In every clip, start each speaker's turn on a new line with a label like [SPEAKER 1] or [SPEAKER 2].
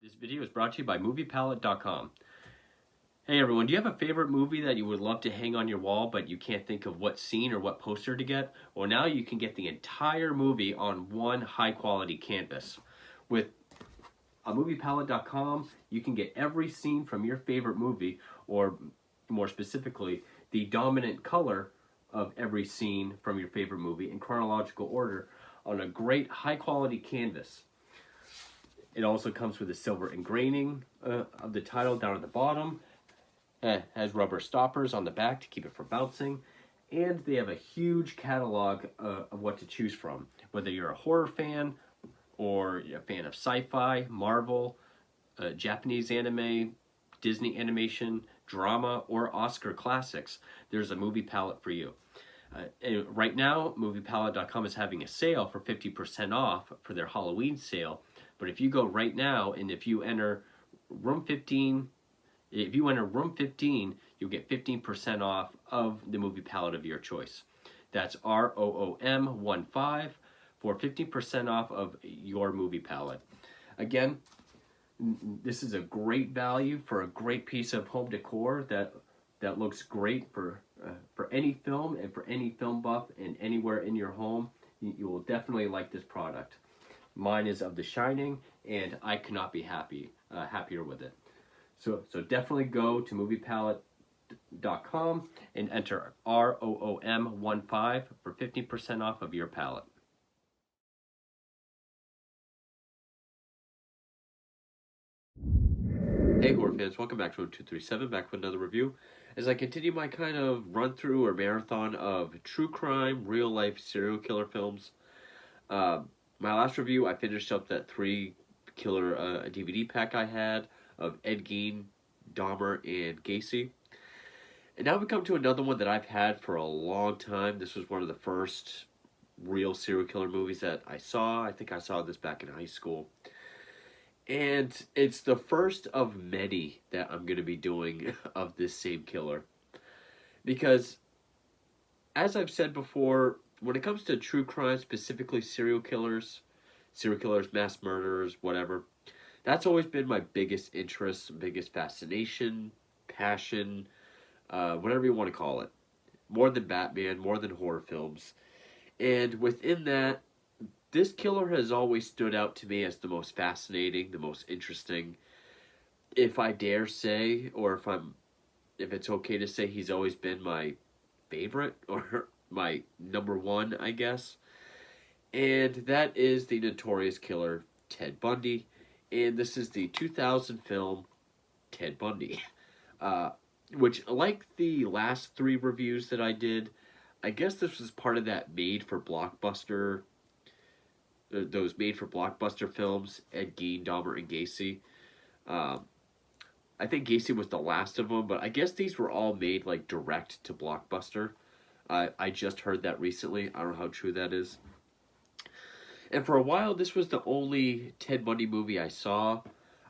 [SPEAKER 1] This video is brought to you by MoviePalette.com. Hey everyone, do you have a favorite movie that you would love to hang on your wall but you can't think of what scene or what poster to get? Well, now you can get the entire movie on one high quality canvas. With MoviePalette.com, you can get every scene from your favorite movie, or more specifically, the dominant color of every scene from your favorite movie in chronological order on a great high quality canvas. It also comes with a silver engraving of the title down at the bottom. It has rubber stoppers on the back to keep it from bouncing. And they have a huge catalog of what to choose from. Whether you're a horror fan, or a fan of sci-fi, Marvel, Japanese anime, Disney animation, drama, or Oscar classics, there's a movie palette for you. And right now, MoviePalette.com is having a sale for 50% off for their Halloween sale. But if you go right now, and if you enter room 15, you'll get 15% off of the movie palette of your choice. That's ROOM15 for 15% off of your movie palette. Again, this is a great value for a great piece of home decor that looks great for any film and for any film buff and anywhere in your home. You will definitely like this product. Mine is of The Shining, and I could not be happier with it. So definitely go to MoviePalette.com and enter ROOM15 for 15% off of your palette. Hey horror fans, welcome back to 237, back with another review. As I continue my kind of run through or marathon of true crime, real life serial killer films. My last review, I finished up that 3-killer DVD pack I had of Ed Gein, Dahmer, and Gacy. And now we come to another one that I've had for a long time. This was one of the first real serial killer movies that I saw. I think I saw this back in high school. And it's the first of many that I'm going to be doing of this same killer. Because, as I've said before, when it comes to true crime, specifically serial killers, mass murderers, whatever, that's always been my biggest interest, biggest fascination, passion, whatever you want to call it. More than Batman, more than horror films. And within that, this killer has always stood out to me as the most fascinating, the most interesting. If I dare say, or if it's okay to say, he's always been my favorite, or my number one, I guess. And that is the notorious killer, Ted Bundy. And this is the 2000 film, Ted Bundy. Which, like the last 3 reviews that I did, I guess this was part of that those made-for-blockbuster films, Ed Gein, Dahmer, and Gacy. I think Gacy was the last of them, but I guess these were all made like direct to Blockbuster. I just heard that recently. I don't know how true that is. And for a while, this was the only Ted Bundy movie I saw.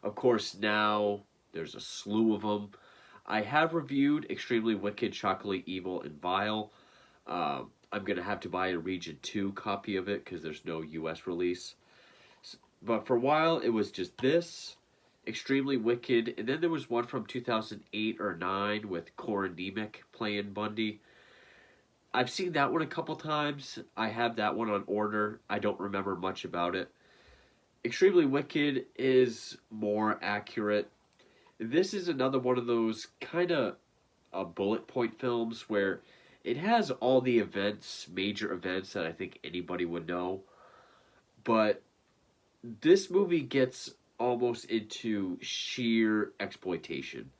[SPEAKER 1] Of course, now there's a slew of them. I have reviewed Extremely Wicked, Shockingly Evil, and Vile. I'm going to have to buy a Region 2 copy of it because there's no US release. But for a while, it was just this, Extremely Wicked, and then there was one from 2008 or 9 with Corin Nemec playing Bundy. I've seen that one a couple times. I have that one on order. I don't remember much about it. Extremely Wicked is more accurate. This is another one of those kind of bullet point films where it has all the major events that I think anybody would know. But this movie gets almost into sheer exploitation.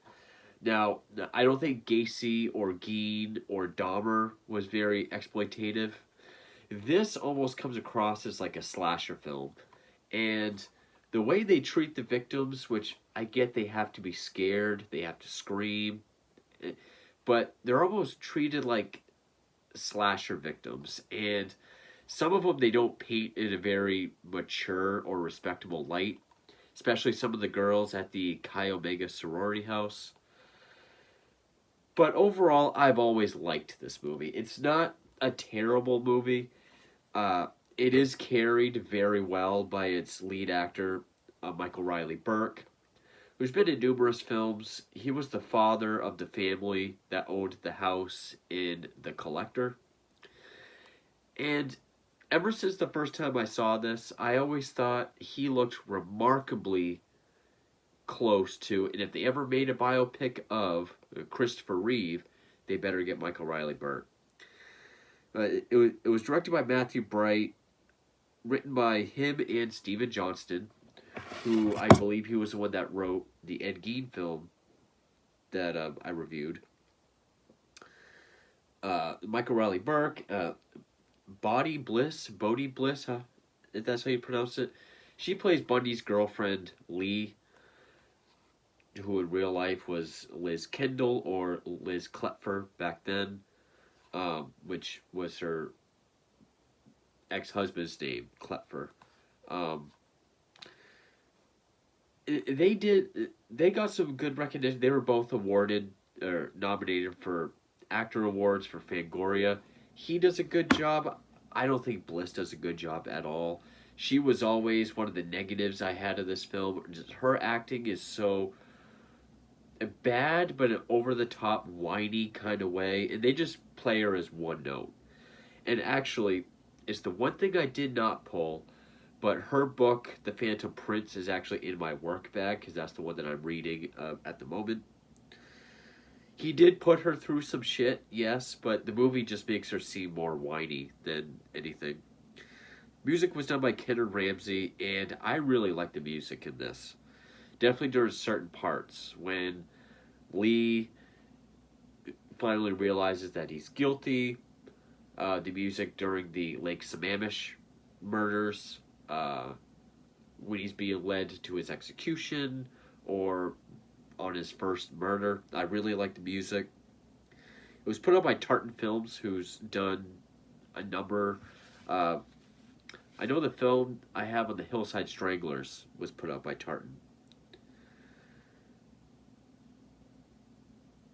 [SPEAKER 1] Now, I don't think Gacy or Gein or Dahmer was very exploitative. This almost comes across as like a slasher film. And the way they treat the victims, which I get they have to be scared, they have to scream, but they're almost treated like slasher victims. And some of them they don't paint in a very mature or respectable light, especially some of the girls at the Chi Omega sorority house. But overall, I've always liked this movie. It's not a terrible movie. It is carried very well by its lead actor, Michael Riley Burke, who's been in numerous films. He was the father of the family that owned the house in The Collector. And ever since the first time I saw this, I always thought he looked remarkably close to, and if they ever made a biopic of Christopher Reeve, they better get Michael Riley Burke. It was directed by Matthew Bright, written by him and Steven Johnston, who I believe he was the one that wrote the Ed Gein film that I reviewed. Michael Riley Burke, Bodie Bliss, huh? If that's how you pronounce it. She plays Bundy's girlfriend, Lee, who in real life was Liz Kendall or Liz Klepfer back then, which was her ex-husband's name, Klepfer. They got some good recognition. They were both awarded or nominated for actor awards for Fangoria. He does a good job. I don't think Bliss does a good job at all. She was always one of the negatives I had of this film. Just her acting is so bad, but an over-the-top, whiny kind of way, and they just play her as one note. And actually, it's the one thing I did not pull, but her book, The Phantom Prince, is actually in my work bag, because that's the one that I'm reading at the moment. He did put her through some shit, yes, but the movie just makes her seem more whiny than anything. Music was done by Kennard Ramsey, and I really like the music in this. Definitely during certain parts, when Lee finally realizes that he's guilty, the music during the Lake Sammamish murders, when he's being led to his execution, or on his first murder. I really like the music. It was put out by Tartan Films, who's done a number. I know the film I have on the Hillside Stranglers was put out by Tartan.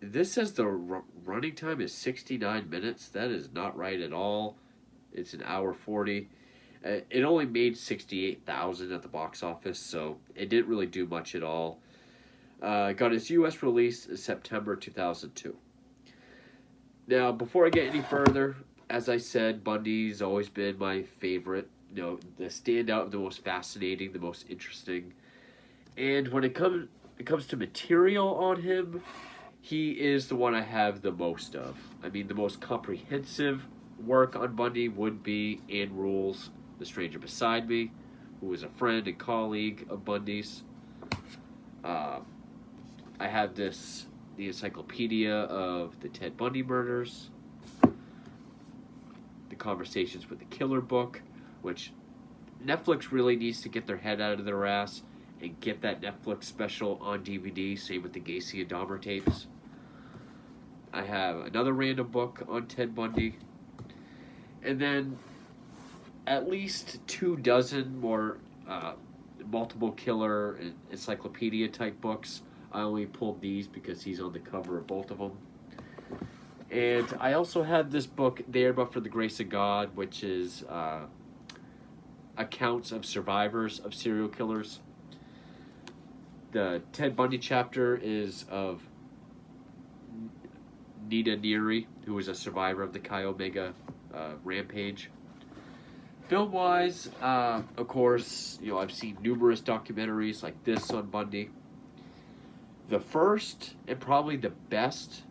[SPEAKER 1] This says the running time is 69 minutes. That is not right at all. It's an hour 40. It only made $68,000 at the box office, so it didn't really do much at all. Got its U.S. release in September 2002. Now, before I get any further, as I said, Bundy's always been my favorite. You know, the standout, the most fascinating, the most interesting. And when it comes to material on him, he is the one I have the most of. I mean, the most comprehensive work on Bundy would be Ann Rule's The Stranger Beside Me, who was a friend and colleague of Bundy's. I have the encyclopedia of the Ted Bundy murders, the Conversations with the Killer book, which Netflix really needs to get their head out of their ass and get that Netflix special on DVD, same with the Gacy and Dahmer tapes. I have another random book on Ted Bundy, and then at least 24 more multiple killer and encyclopedia type books. I only pulled these because he's on the cover of both of them. And I also have this book, There But for the Grace of God, which is accounts of survivors of serial killers. The Ted Bundy chapter is of Nita Neary, who was a survivor of the Chi Omega rampage. Film-wise, of course, you know, I've seen numerous documentaries like this on Bundy. The first and probably the best,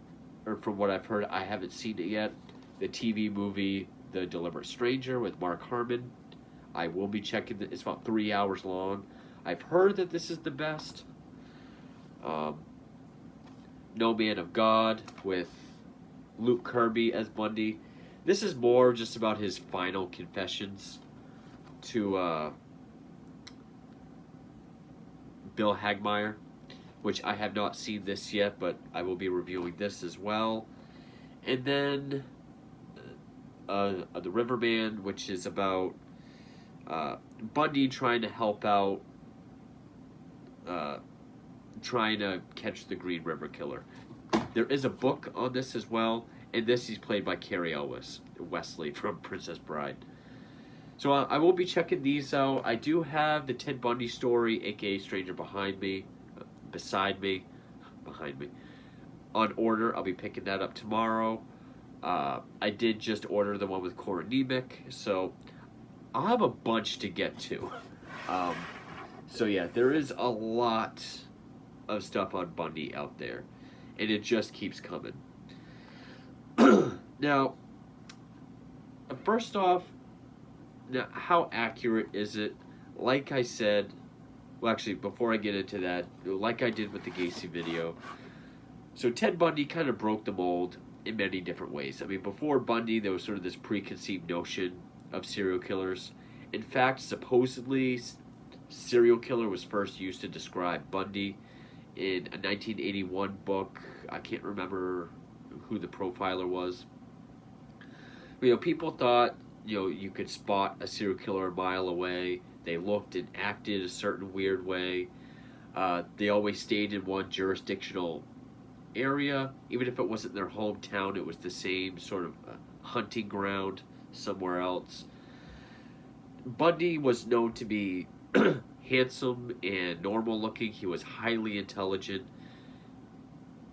[SPEAKER 1] or from what I've heard, I haven't seen it yet, the TV movie The Deliberate Stranger with Mark Harmon. I will be checking it. It's about 3 hours long. I've heard that this is the best. No Man of God with Luke Kirby as Bundy. This is more just about his final confessions to Bill Hagmaier, which I have not seen this yet, but I will be reviewing this as well. And then The Riverman, which is about Bundy trying to help out, trying to catch the Green River Killer. There is a book on this as well, and this he's played by Carrie Elwes, Wesley from Princess Bride. So I will be checking these out. I do have the Ted Bundy story, aka Stranger Beside Me, behind me, on order. I'll be picking that up tomorrow. I did just order the one with Cora Nemec, so I'll have a bunch to get to. Um, so yeah, there is a lot of stuff on Bundy out there, and it just keeps coming. Now, first off, now how accurate is it? Like I said, well, actually, before I get into that, like I did with the Gacy video, so Ted Bundy kind of broke the mold in many different ways. I mean, before Bundy, there was sort of this preconceived notion of serial killers. In fact, supposedly, serial killer was first used to describe Bundy in a 1981 book. I can't remember who the profiler was. You know, people thought, you know, you could spot a serial killer a mile away. They looked and acted a certain weird way. They always stayed in one jurisdictional area. Even if it wasn't their hometown, it was the same sort of hunting ground somewhere else. Bundy was known to be handsome and normal looking. He was highly intelligent.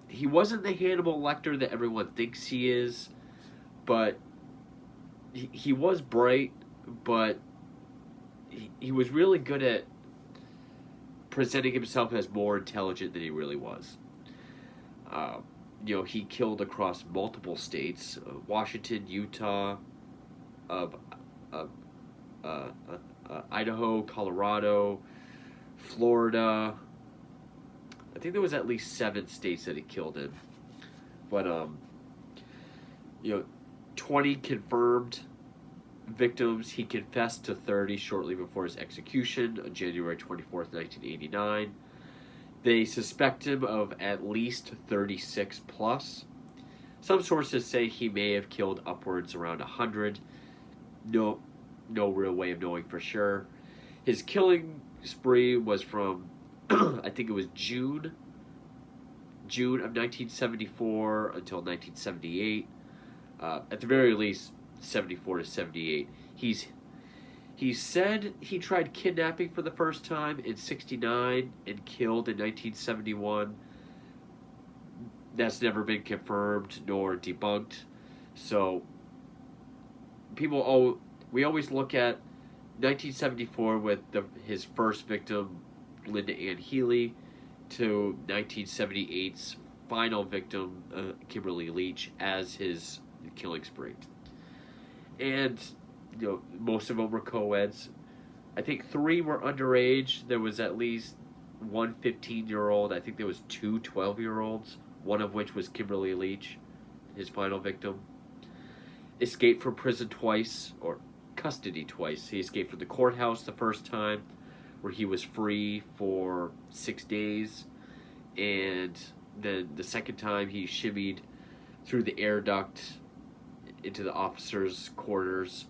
[SPEAKER 1] He wasn't the Hannibal Lecter that everyone thinks he is, but he was bright, but he was really good at presenting himself as more intelligent than he really was. You know, he killed across multiple states: Washington, Utah, Idaho, Colorado, Florida. I think there was at least 7 states that he killed in. But you know, 20 confirmed victims. He confessed to 30 shortly before his execution on January 24th, 1989. They suspect him of at least 36 plus. Some sources say he may have killed upwards around 100. No real way of knowing for sure. His killing spree was from, I think it was June of 1974 until 1978. At the very least, 74 to 78. He said he tried kidnapping for the first time in 1969 and killed in 1971. That's never been confirmed nor debunked. So we always look at 1974 with his first victim, Linda Ann Healy, to 1978's final victim, Kimberly Leach, as his killing spree. And you know, most of them were co-eds. I think 3 were underage. There was at least one 15-year-old. I think there was 2 12-year-olds, one of which was Kimberly Leach, his final victim. Escaped from prison twice, or custody twice. He escaped from the courthouse the first time, where he was free for 6 days. And then the second time he shimmied through the air duct into the officers' quarters,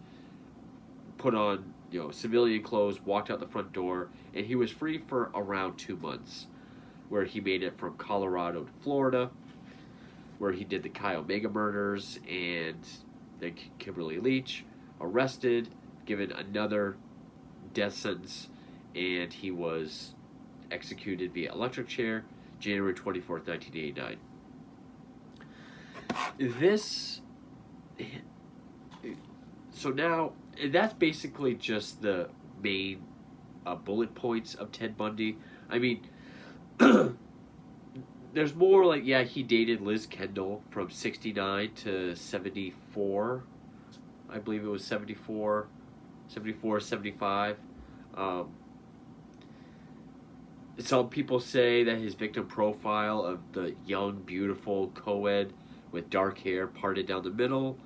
[SPEAKER 1] put on, you know, civilian clothes, walked out the front door, and he was free for around 2 months, where he made it from Colorado to Florida, where he did the Chi Omega murders, and then Kimberly Leach, arrested, given another death sentence, and he was executed via electric chair, January 24th, 1989. So now, that's basically just the main bullet points of Ted Bundy. I mean, there's more like, yeah, he dated Liz Kendall from 69 to 74. I believe it was 74, 75. Some people say that his victim profile of the young, beautiful co-ed with dark hair parted down the middle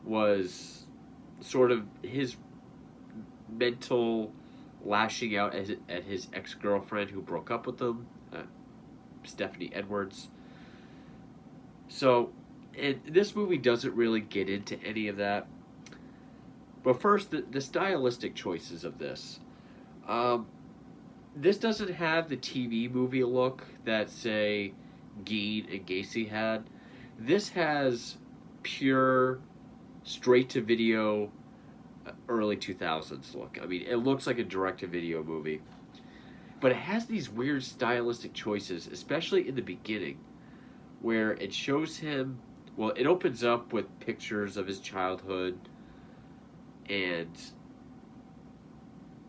[SPEAKER 1] was sort of his mental lashing out at his ex-girlfriend who broke up with him, Stephanie Edwards. So, and this movie doesn't really get into any of that. But first, the stylistic choices of this. This doesn't have the TV movie look that, say, Gein and Gacy had. This has pure, straight-to-video early 2000s look. I mean, it looks like a direct-to-video movie, but it has these weird stylistic choices, especially in the beginning, where it shows him. Well, it opens up with pictures of his childhood, and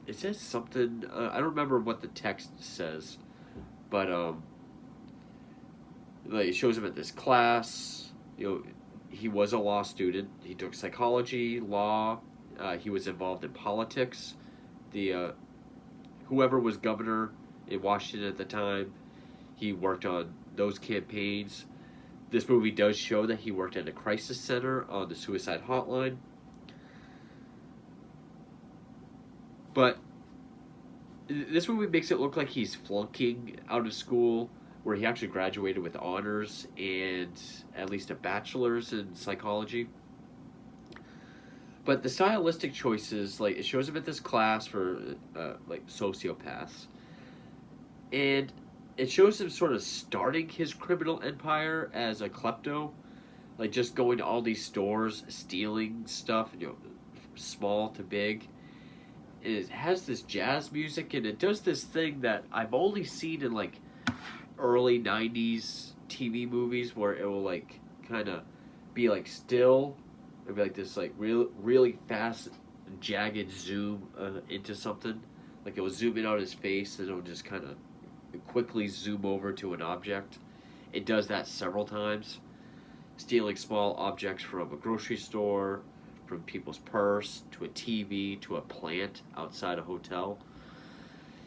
[SPEAKER 1] it says something. I don't remember what the text says, but like it shows him at this class. He was a law student. He took psychology, law. He was involved in politics. The whoever was governor in Washington at the time, he worked on those campaigns. This movie does show that he worked at a crisis center on the suicide hotline. But this movie makes it look like he's flunking out of school, where he actually graduated with honors and at least a bachelor's in psychology. But the stylistic choices, like it shows him at this class for like sociopaths, and it shows him sort of starting his criminal empire as a klepto, like just going to all these stores, stealing stuff, small to big. It has this jazz music, and it does this thing that I've only seen in like early 90s TV movies, where it will like kind of be like still. It'll be like this like really fast jagged zoom into something. Like it will zoom in on his face, and it'll just kind of quickly zoom over to an object. It does that several times, stealing small objects from a grocery store, from people's purse, to a TV, to a plant outside a hotel.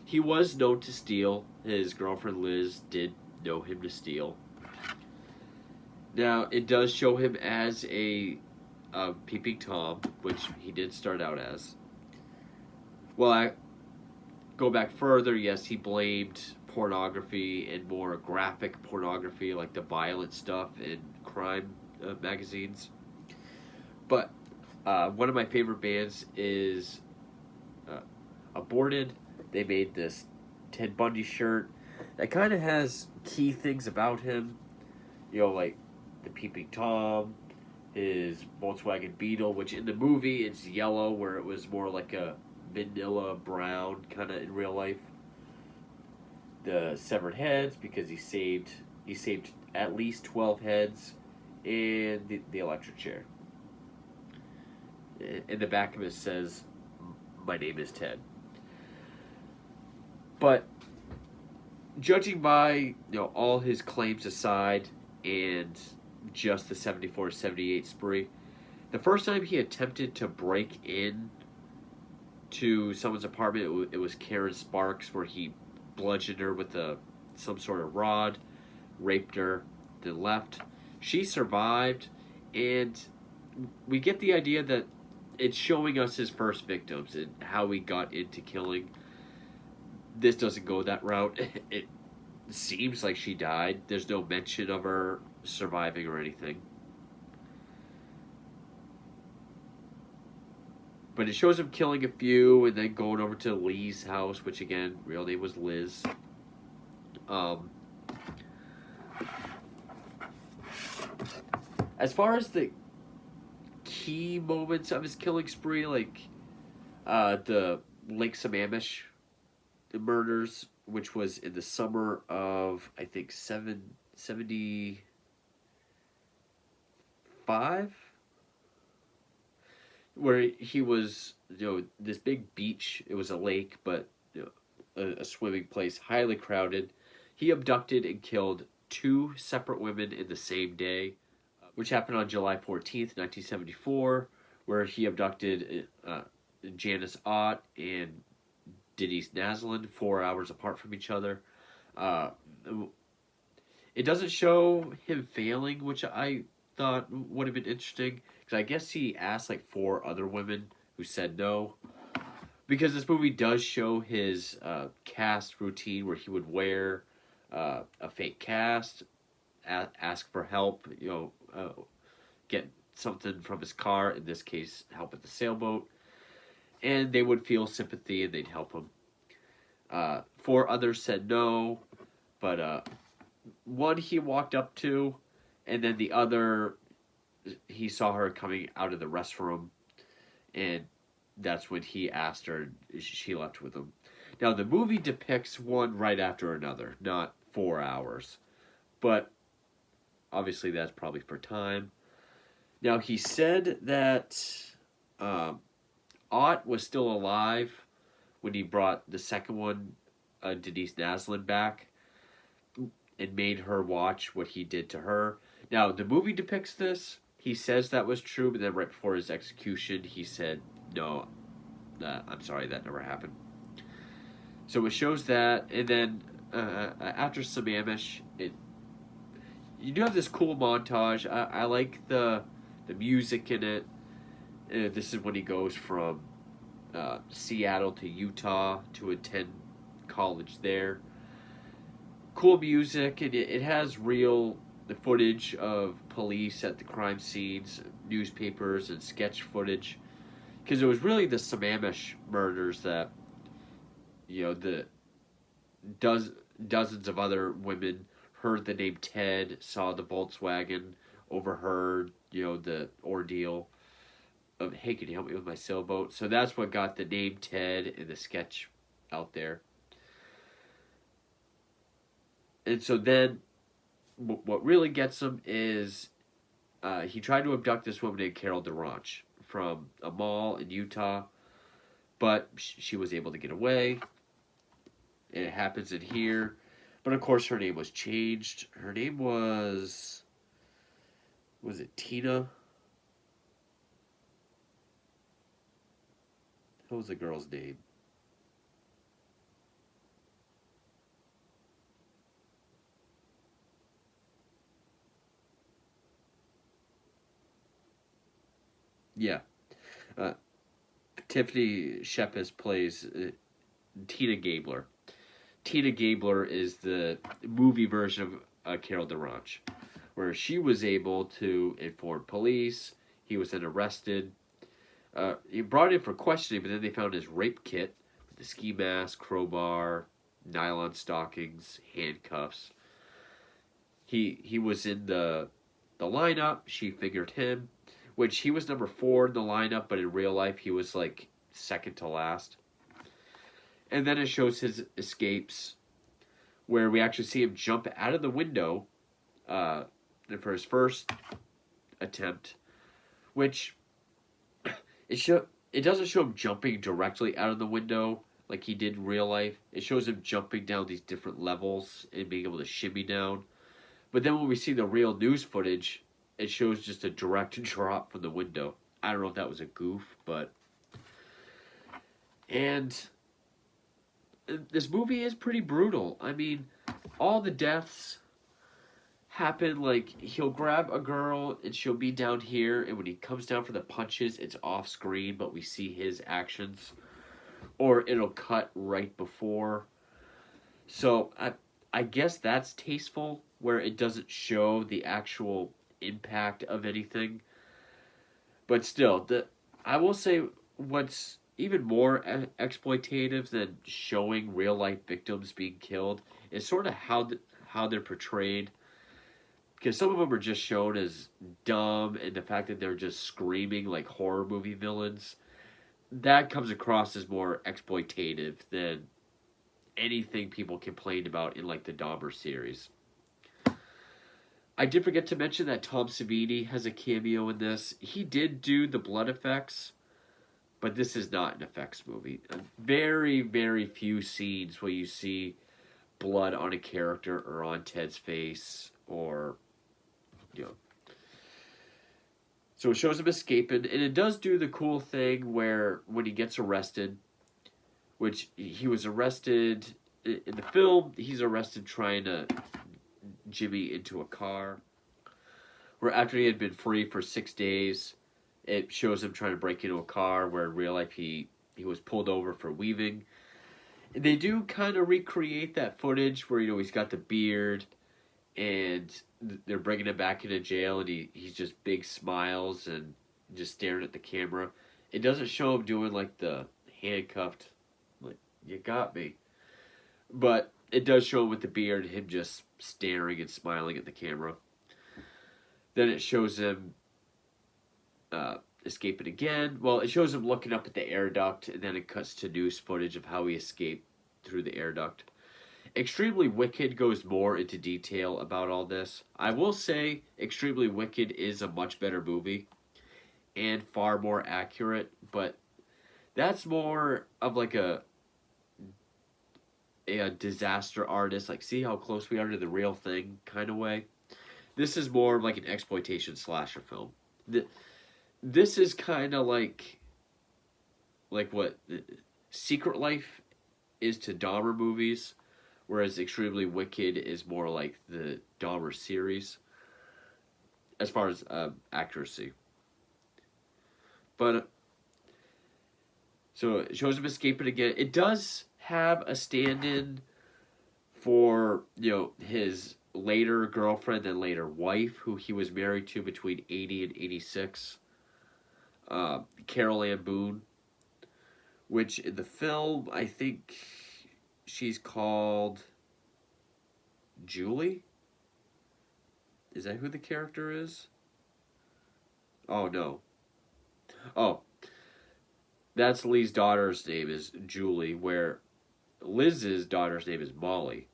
[SPEAKER 1] He was known to steal. His girlfriend Liz did know him to steal. Now, it does show him as a peeping Tom, which he did start out as. Well, I go back further, yes, he blamed pornography and more graphic pornography, like the violent stuff in crime magazines. But one of my favorite bands is Aborted. They made this Ted Bundy shirt that kind of has key things about him. Like the peeping Tom, his Volkswagen Beetle, which in the movie it's yellow, where it was more like a vanilla brown kind of in real life. The severed heads, because he saved at least 12 heads, and the electric chair. In the back of it says, "My name is Ted." But judging by all his claims aside, and just the 74-78 spree, the first time he attempted to break in to someone's apartment, it was Karen Sparks, where he bludgeoned her with some sort of rod, raped her, then left. She survived, and we get the idea that it's showing us his first victims and how he got into killing. This doesn't go that route. It seems like she died. There's no mention of her surviving or anything. But it shows him killing a few and then going over to Lee's house, which again, real name was Liz. As far as the key moments of his killing spree, like the Lake Sammamish murders, which was in the summer of, I think, 75, where he was, this big beach. It was a lake, but a swimming place, highly crowded. He abducted and killed 2 separate women in the same day, which happened on July 14th, 1974, where he abducted Janice Ott and Denise Naslund 4 hours apart from each other. It doesn't show him failing, which I thought would have been interesting, because I guess he asked like 4 other women who said no. Because this movie does show his cast routine, where he would wear a fake cast, ask for help, get something from his car, in this case, help at the sailboat, and they would feel sympathy and they'd help him. 4 others said no, but one he walked up to, and then the other, he saw her coming out of the restroom, and that's when he asked her, she left with him. Now, the movie depicts one right after another, not 4 hours. But obviously, that's probably for time. Now, he said that um, Ott was still alive when he brought the second one, Denise Naslin, back and made her watch what he did to her. Now, the movie depicts this. He says that was true, but then right before his execution, he said, no, I'm sorry, that never happened. So it shows that, and then after Sammamish, you do have this cool montage. I like the music in it. This is when he goes from Seattle to Utah to attend college there. Cool music, and it has real footage of police at the crime scenes, newspapers, and sketch footage. Because it was really the Sammamish murders that, the does dozens of other women heard the name Ted, saw the Volkswagen, overheard, the ordeal of, hey, can you help me with my sailboat? So that's what got the name Ted and the sketch out there. And so then, what really gets him is he tried to abduct this woman named Carol DeRanche from a mall in Utah, but she was able to get away. It happens in here. But of course, her name was changed. Her name was it Tina? What was the girl's name? Yeah. Uh, Tiffany Shepis plays Tina Gabler. Tina Gabler is the movie version of Carol DeRanche, where she was able to inform police. He was then arrested. He brought in for questioning, but then they found his rape kit with the ski mask, crowbar, nylon stockings, handcuffs. He was in the lineup. She figured him, which he was number 4 in the lineup, but in real life he was like second to last. And then it shows his escapes, where we actually see him jump out of the window for his first attempt, which it doesn't show him jumping directly out of the window like he did in real life. It shows him jumping down these different levels and being able to shimmy down. But then when we see the real news footage, it shows just a direct drop from the window. I don't know if that was a goof, but... And this movie is pretty brutal. I mean, all the deaths happen like he'll grab a girl and she'll be down here, and when he comes down for the punches, it's off screen, but we see his actions. Or it'll cut right before. So I guess that's tasteful, where it doesn't show the actual impact of anything. But still, I will say what's even more exploitative than showing real life victims being killed is sort of how they're portrayed. Because some of them are just shown as dumb, and the fact that they're just screaming like horror movie villains, that comes across as more exploitative than anything people complained about in like the Dahmer series. I did forget to mention that Tom Savini has a cameo in this. He did do the blood effects, but this is not an effects movie. Very, very few scenes where you see blood on a character or on Ted's face, or, So it shows him escaping, and it does do the cool thing where when he gets arrested, which he was arrested in the film, he's arrested trying to Jimmy into a car. Where after he had been free for 6 days, it shows him trying to break into a car, where in real life he was pulled over for weaving. And they do kind of recreate that footage where, he's got the beard, and they're bringing him back into jail, and he's just big smiles and just staring at the camera. It doesn't show him doing like the handcuffed, like, you got me. But it does show him with the beard, him just staring and smiling at the camera. Then it shows him escaping again. Well, it shows him looking up at the air duct, and then it cuts to news footage of how he escaped through the air duct. Extremely Wicked goes more into detail about all this. I will say Extremely Wicked is a much better movie and far more accurate, but that's more of like a disaster artist, like see how close we are to the real thing kind of way. This is more like an exploitation slasher film. This is kind of like what Secret Life is to Dahmer movies, whereas Extremely Wicked is more like the Dahmer series as far as accuracy. But so it shows him escaping again. It does have a stand-in for his later girlfriend and later wife, who he was married to between 80 and 86, Carol Ann Boone, which in the film I think she's called Julie. Is that who the character is? Oh no. Oh, that's Lee's daughter's name is Julie, where Liz's daughter's name is Molly.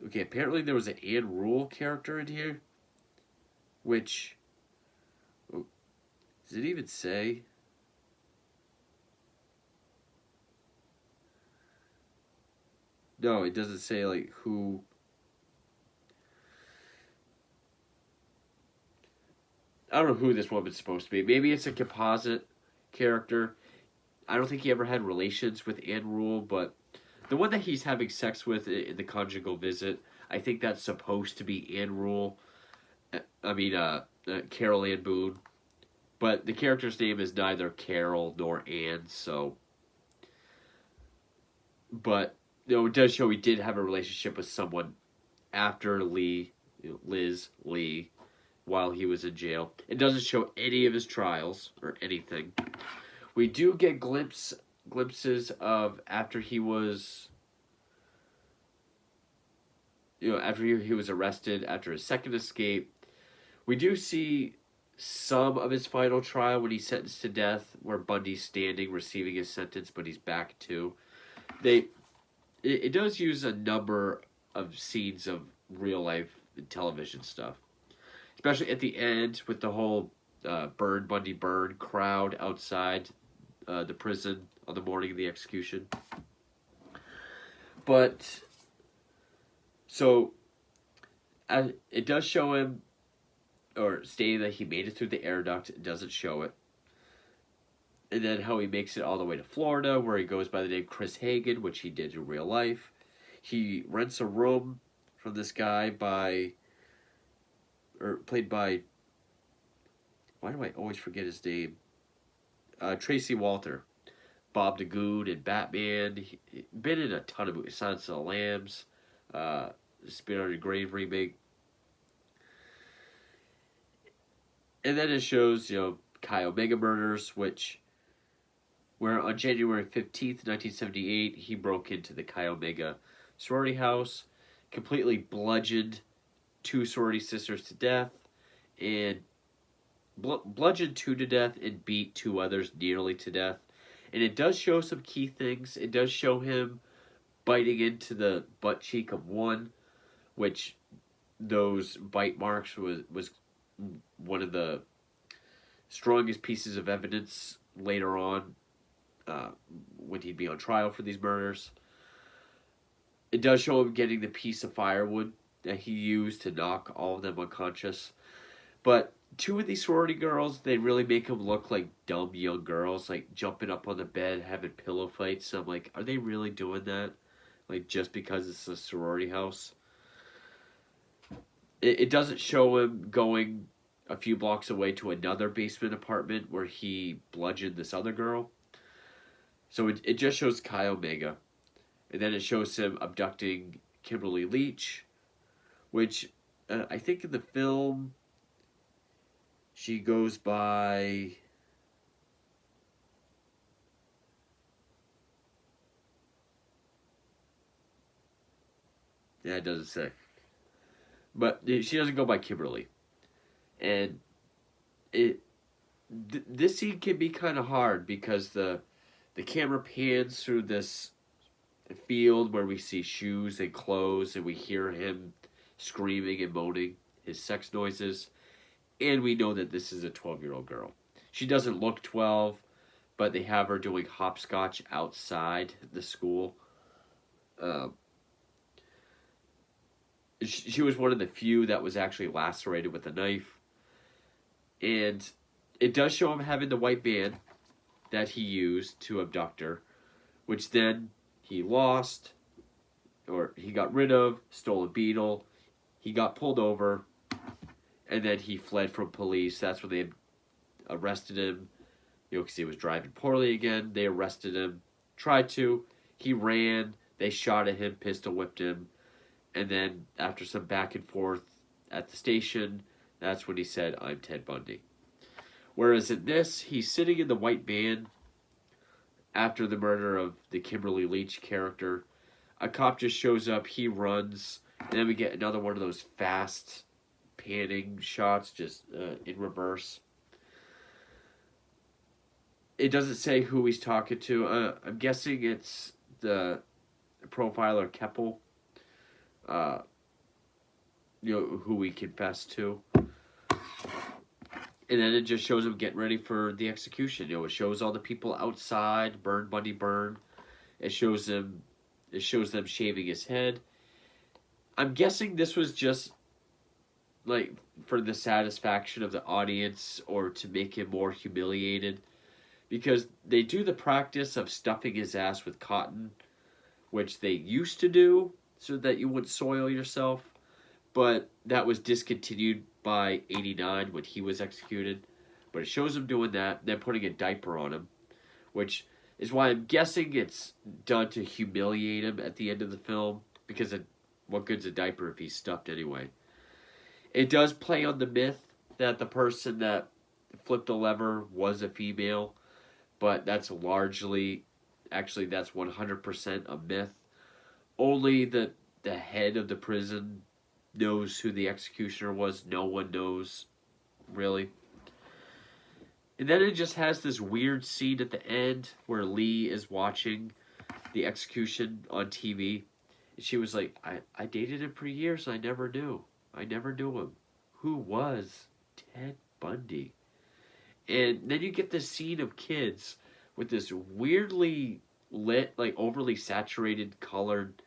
[SPEAKER 1] Okay, apparently there was an Ann Rule character in here, which, oh, does it even say? No, it doesn't say like who. I don't know who this woman's supposed to be. Maybe it's a composite character. I don't think he ever had relations with Ann Rule, but the one that he's having sex with in the conjugal visit, I think that's supposed to be Ann Rule. I mean, Carol Ann Boone. But the character's name is neither Carol nor Ann, so. But, it does show he did have a relationship with someone after Lee, Liz Lee, while he was in jail. It doesn't show any of his trials or anything. We do get glimpses of after he was, after he was arrested, after his second escape. We do see some of his final trial when he's sentenced to death, where Bundy's standing receiving his sentence, but he's back too. It does use a number of scenes of real life television stuff, especially at the end with the whole Burn Bundy Burn crowd outside the prison on the morning of the execution. But so it does show him, or stating that he made it through the air duct. It doesn't show it. And then how he makes it all the way to Florida, where he goes by the name Chris Hagen, which he did in real life. He rents a room from this guy played by, why do I always forget his name? Tracy Walter. Bob DeGood and Batman. He been in a ton of movies. Silence of the Lambs. Spin on Your Grave remake. And then it shows, Chi Omega murders, where on January 15th, 1978, he broke into the Chi Omega sorority house, completely bludgeoned two sorority sisters to death, and bludgeoned two to death and beat two others nearly to death. And it does show some key things. It does show him biting into the butt cheek of one, which those bite marks was one of the strongest pieces of evidence later on when he'd be on trial for these murders. It does show him getting the piece of firewood that he used to knock all of them unconscious. But two of these sorority girls, they really make them look like dumb young girls, like jumping up on the bed, having pillow fights. So I'm like, are they really doing that? Like, just because it's a sorority house? It doesn't show him going a few blocks away to another basement apartment where he bludgeoned this other girl. So it just shows Chi Omega. And then it shows him abducting Kimberly Leach, which I think in the film she goes by... Yeah, it doesn't say. But she doesn't go by Kimberly. And this scene can be kind of hard because the camera pans through this field where we see shoes and clothes, and we hear him screaming and moaning his sex noises, and we know that this is a 12-year-old girl. She doesn't look 12, but they have her doing hopscotch outside the school. She was one of the few that was actually lacerated with a knife. And it does show him having the white van that he used to abduct her, which then he lost, or he got rid of, stole a Beetle. He got pulled over, and then he fled from police. That's when they arrested him, because he was driving poorly again. They arrested him, tried to. He ran. They shot at him, pistol whipped him. And then after some back and forth at the station, that's when he said, "I'm Ted Bundy." Whereas in this, he's sitting in the white van after the murder of the Kimberly Leach character. A cop just shows up, he runs, and then we get another one of those fast panning shots just in reverse. It doesn't say who he's talking to. I'm guessing it's the profiler Keppel. Who he confessed to. And then it just shows him getting ready for the execution. It shows all the people outside, burn, Bundy, burn. It shows them shaving his head. I'm guessing this was just like for the satisfaction of the audience or to make him more humiliated. Because they do the practice of stuffing his ass with cotton, which they used to do so that you wouldn't soil yourself. But that was discontinued by 89 when he was executed. But it shows him doing that, then putting a diaper on him, which is why I'm guessing it's done to humiliate him at the end of the film, because what good's a diaper if he's stuffed anyway? It does play on the myth that the person that flipped the lever was a female, but that's largely, actually that's 100% a myth. Only the head of the prison knows who the executioner was. No one knows, really. And then it just has this weird scene at the end where Lee is watching the execution on TV. And she was like, I dated him for years. I never knew. I never knew him. Who was Ted Bundy? And then you get this scene of kids with this weirdly lit, like overly saturated colored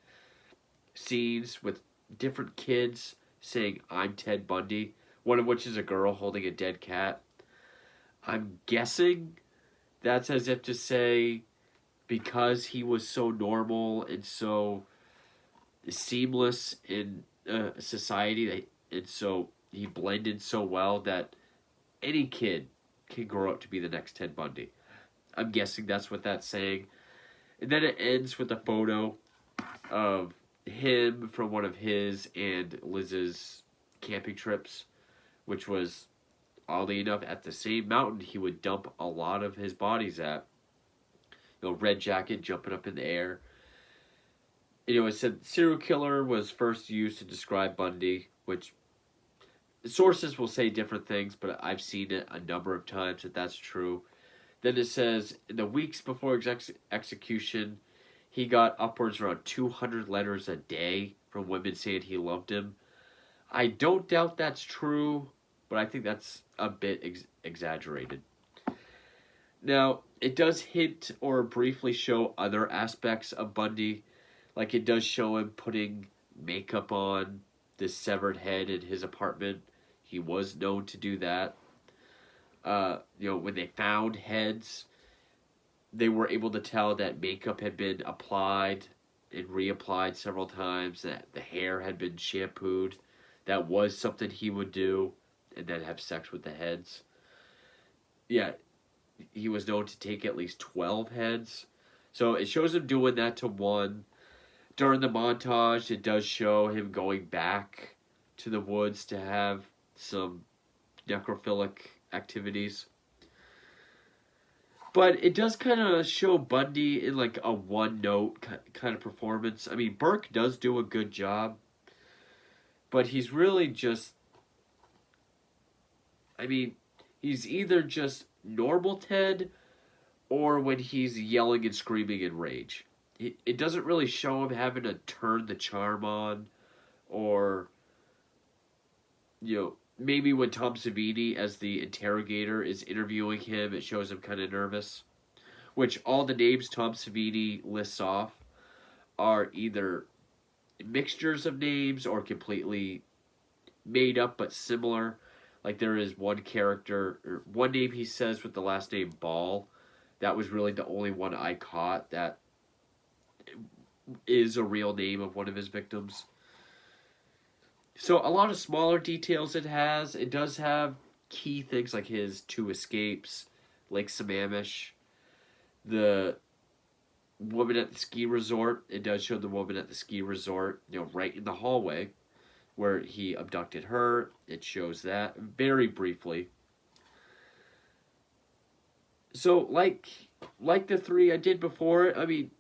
[SPEAKER 1] scenes with different kids saying, "I'm Ted Bundy," one of which is a girl holding a dead cat. I'm guessing that's as if to say, because he was so normal and so seamless in society, and so he blended so well that any kid can grow up to be the next Ted Bundy. I'm guessing that's what that's saying. And then it ends with a photo of him from one of his and Liz's camping trips, which was, oddly enough, at the same mountain he would dump a lot of his bodies at. Red jacket jumping up in the air. It said serial killer was first used to describe Bundy, which sources will say different things, but I've seen it a number of times that that's true. Then it says, in the weeks before execution, he got upwards around 200 letters a day from women saying he loved him. I don't doubt that's true, but I think that's a bit exaggerated. Now, it does hint or briefly show other aspects of Bundy. Like it does show him putting makeup on this severed head in his apartment. He was known to do that. When they found heads, they were able to tell that makeup had been applied and reapplied several times, that the hair had been shampooed. That was something he would do, and then have sex with the heads. Yeah, he was known to take at least 12 heads. So it shows him doing that to one. During the montage, it does show him going back to the woods to have some necrophilic activities. But it does kind of show Bundy in like a one-note kind of performance. I mean, Burke does do a good job but he's really just, I mean, he's either just normal Ted or when he's yelling and screaming in rage. It doesn't really show him having to turn the charm on, or, maybe when Tom Savini, as the interrogator, is interviewing him, it shows him kind of nervous. Which all the names Tom Savini lists off are either mixtures of names or completely made up but similar. Like there is one character, or one name he says with the last name Ball. That was really the only one I caught that is a real name of one of his victims. So a lot of smaller details it has. It does have key things like his 2 escapes, Lake Sammamish, the woman at the ski resort. It does show the woman at the ski resort, right in the hallway where he abducted her. It shows that very briefly. So like the 3 I did before, I mean,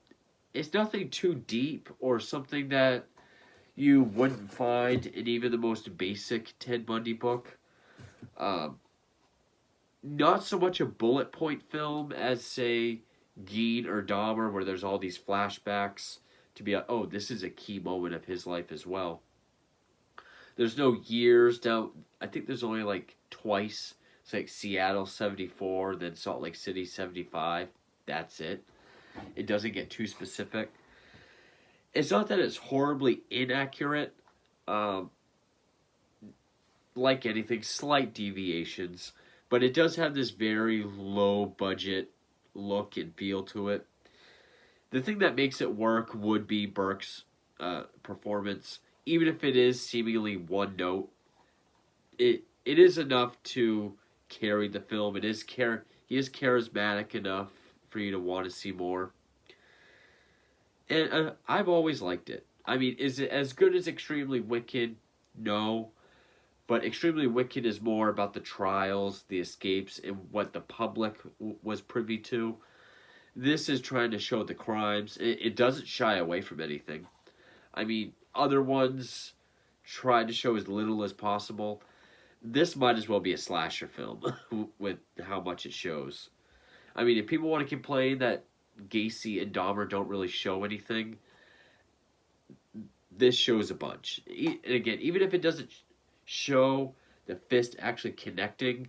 [SPEAKER 1] it's nothing too deep or something that you wouldn't find in even the most basic Ted Bundy book. Not so much a bullet point film as, say, Gein or Dahmer, where there's all these flashbacks to be oh, this is a key moment of his life as well. There's no years down. I think there's only like twice. It's like Seattle 74, then Salt Lake City 75. That's it. It doesn't get too specific. It's not that it's horribly inaccurate. Like anything, slight deviations. But it does have this very low budget look and feel to it. The thing that makes it work would be Burke's performance. Even if it is seemingly one note, it is enough to carry the film. He is charismatic enough for you to want to see more. And I've always liked it. I mean, is it as good as Extremely Wicked? No. But Extremely Wicked is more about the trials, the escapes, and what the public was privy to. This is trying to show the crimes. It doesn't shy away from anything. I mean, other ones try to show as little as possible. This might as well be a slasher film with how much it shows. I mean, if people want to complain that Gacy and Dahmer don't really show anything, this shows a bunch. And again, even if it doesn't show the fist actually connecting,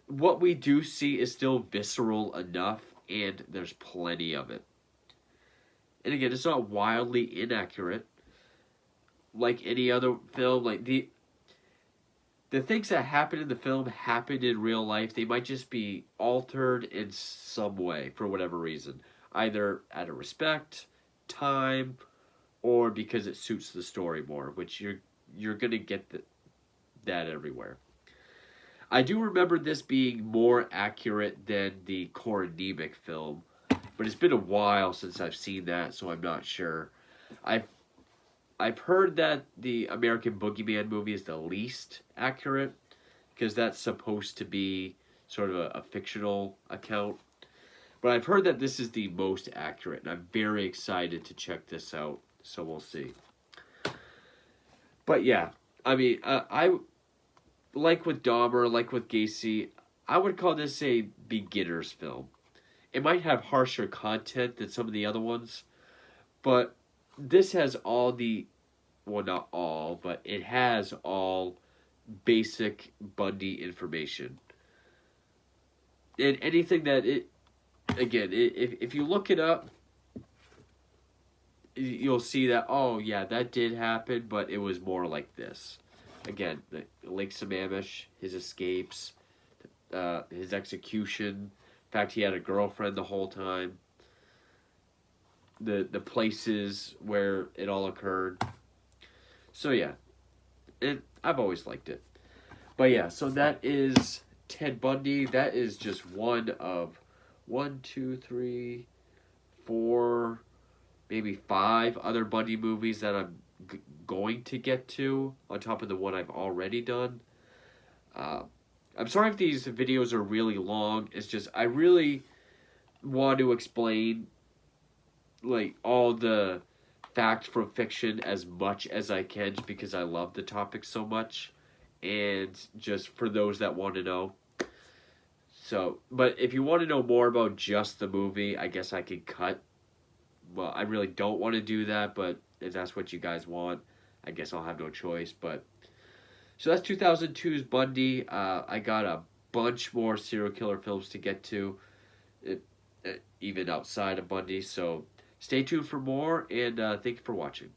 [SPEAKER 1] what we do see is still visceral enough, and there's plenty of it. And again, it's not wildly inaccurate like any other film. Like the things that happen in the film happened in real life. They might just be altered in some way for whatever reason, either out of respect, time, or because it suits the story more, which you're gonna get that everywhere. I do remember this being more accurate than the Corin Nemec film, but it's been a while since I've seen that, so I'm not sure. I've heard that the American Boogeyman movie is the least accurate, because that's supposed to be sort of a fictional account. But I've heard that this is the most accurate, and I'm very excited to check this out, so we'll see. But yeah, I mean, I like with Dahmer, like with Gacy, I would call this a beginner's film. It might have harsher content than some of the other ones, but this has all the, well, not all, but it has all basic Bundy information. And anything that if you look it up, you'll see that, oh yeah, that did happen, but it was more like this. Again, the Lake Sammamish, his escapes, his execution. In fact, he had a girlfriend the whole time. The places where it all occurred. So yeah, I've always liked it. But yeah, so that is Ted Bundy. That is just one of 1, 2, 3, 4, maybe 5 other Bundy movies that I'm going to get to, on top of the one I've already done. I'm sorry if these videos are really long. It's just I really want to explain like all the fact from fiction as much as I can because I love the topic so much. And just for those that want to know. So, but if you want to know more about just the movie, I guess I could cut. Well, I really don't want to do that, but if that's what you guys want, I guess I'll have no choice. But so that's 2002's Bundy. I got a bunch more serial killer films to get to, even outside of Bundy. So stay tuned for more, and thank you for watching.